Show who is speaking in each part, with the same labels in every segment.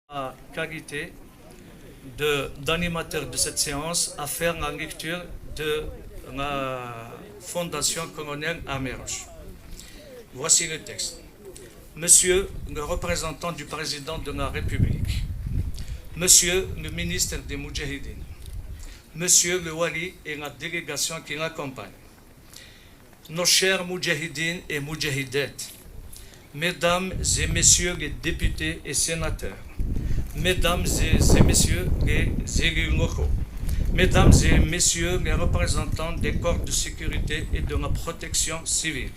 Speaker 1: la qualité d'animateur de cette séance à faire la lecture de la Fondation Colonel Améroche. Voici le texte. Monsieur le représentant du président de la République, Monsieur le ministre des Moudjahidines, Monsieur le Wali et la délégation qui l'accompagne, nos chers Moudjahidines et Moudjahidettes, Mesdames et Messieurs les députés et sénateurs, Mesdames et Messieurs les élus locaux, Mesdames et Messieurs les représentants des corps de sécurité et de la protection civile,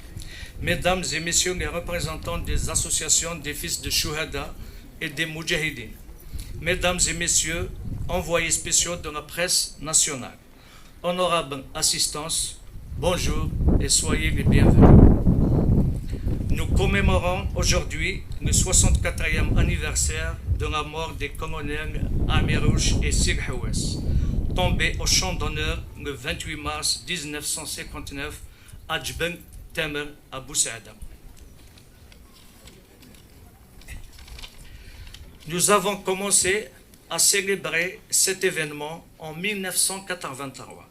Speaker 1: Mesdames et Messieurs les représentants des associations des fils de Chouhada et des Moudjahidines, Mesdames et Messieurs, envoyés spéciaux de la presse nationale, honorable assistance, bonjour et soyez les bienvenus. Nous commémorons aujourd'hui le 64e anniversaire de la mort des colonels Amérouche et Sirhouès, tombés au champ d'honneur le 28 mars 1959 à Djbel Temer à Boussaïda. Nous avons commencé à célébrer cet événement en 1983.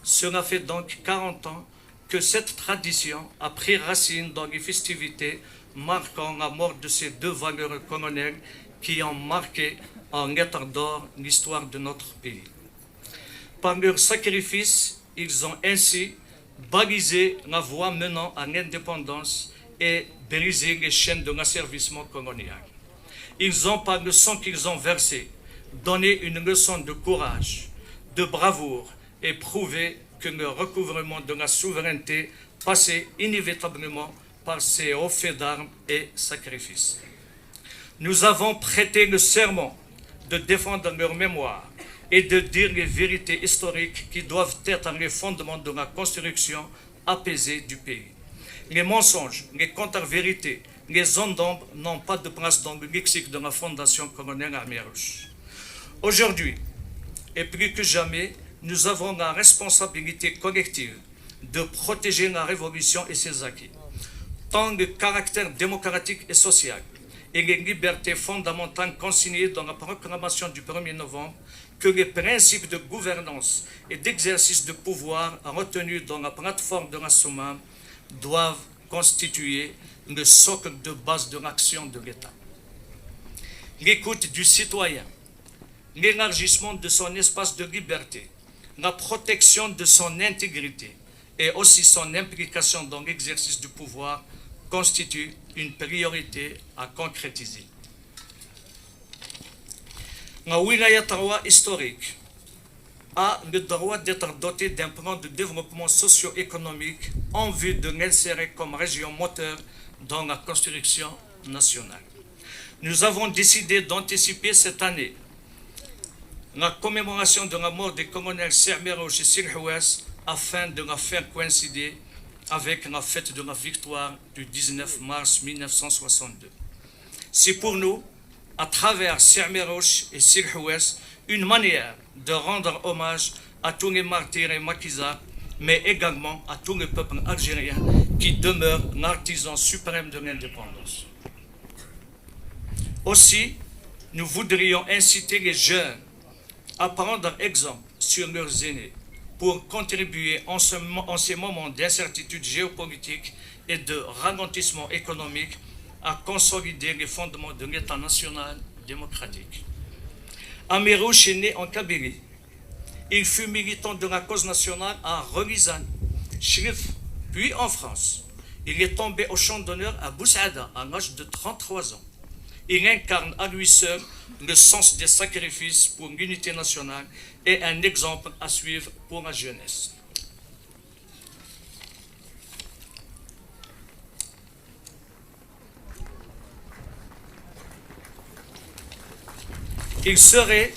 Speaker 1: Cela fait donc 40 ans que cette tradition a pris racine dans les festivités marquant la mort de ces deux valeureux colonels qui ont marqué en lettres d'or l'histoire de notre pays. Par leur sacrifice, ils ont ainsi balisé la voie menant à l'indépendance et brisé les chaînes de l'asservissement colonial. Ils ont, par le sang qu'ils ont versé, donné une leçon de courage, de bravoure et prouvé que le recouvrement de la souveraineté passait inévitablement par ces hauts faits d'armes et sacrifices. Nous avons prêté le serment de défendre leur mémoire et de dire les vérités historiques qui doivent être les fondements de la construction apaisée du pays. Les mensonges, les contre-vérités, les zones d'ombre n'ont pas de place dans le lexique de la Fondation Colonel Amérouche. Aujourd'hui, et plus que jamais, nous avons la responsabilité collective de protéger la révolution et ses acquis, tant le caractère démocratique et social et les libertés fondamentales consignées dans la proclamation du 1er novembre que les principes de gouvernance et d'exercice de pouvoir retenus dans la plateforme de la Sommam doivent constituer le socle de base de l'action de l'État. L'écoute du citoyen, l'élargissement de son espace de liberté, la protection de son intégrité et aussi son implication dans l'exercice du pouvoir constituent une priorité à concrétiser. La wilaya Tawa historique a le droit d'être dotée d'un plan de développement socio-économique en vue de l'insérer comme région moteur dans la construction nationale. Nous avons décidé d'anticiper cette année la commémoration de la mort des colonels Amérouche et Sirhouès afin de la faire coïncider avec la fête de la victoire du 19 mars 1962. C'est pour nous, à travers Amérouche et Sirhouès, une manière de rendre hommage à tous les martyrs et maquisards, mais également à tout le peuple algérien qui demeure l'artisan suprême de l'indépendance. Aussi, nous voudrions inciter les jeunes à prendre exemple sur leurs aînés pour contribuer en ces moments d'incertitude géopolitique et de ralentissement économique à consolider les fondements de l'État national démocratique. Amérouche est né en Kabylie. Il fut militant de la cause nationale à Relizane, Chrif, puis en France. Il est tombé au champ d'honneur à Boussaïda à l'âge de 33 ans. Il incarne à lui seul le sens des sacrifices pour l'unité nationale et un exemple à suivre pour la jeunesse. Il serait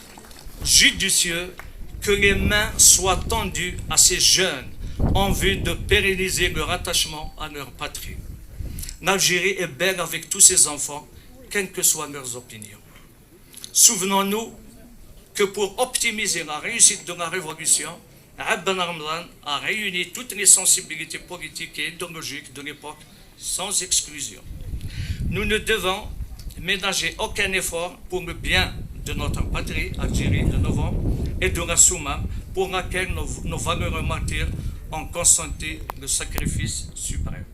Speaker 1: judicieux que les mains soient tendues à ces jeunes en vue de pérenniser leur attachement à leur patrie. L'Algérie est belle avec tous ses enfants, quelles que soient leurs opinions. Souvenons-nous que pour optimiser la réussite de la révolution, Abben Ramlan a réuni toutes les sensibilités politiques et idéologiques de l'époque sans exclusion. Nous ne devons ménager aucun effort pour le bien de notre patrie, Algérie de Novembre, et de la Soumam, pour laquelle nos valeureux martyrs ont consenti le sacrifice suprême.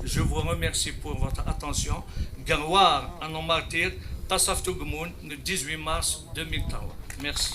Speaker 1: Je vous remercie pour votre attention. Gloire à nos martyrs, Tassaftou Gmoun, le 18 mars 2003. Merci.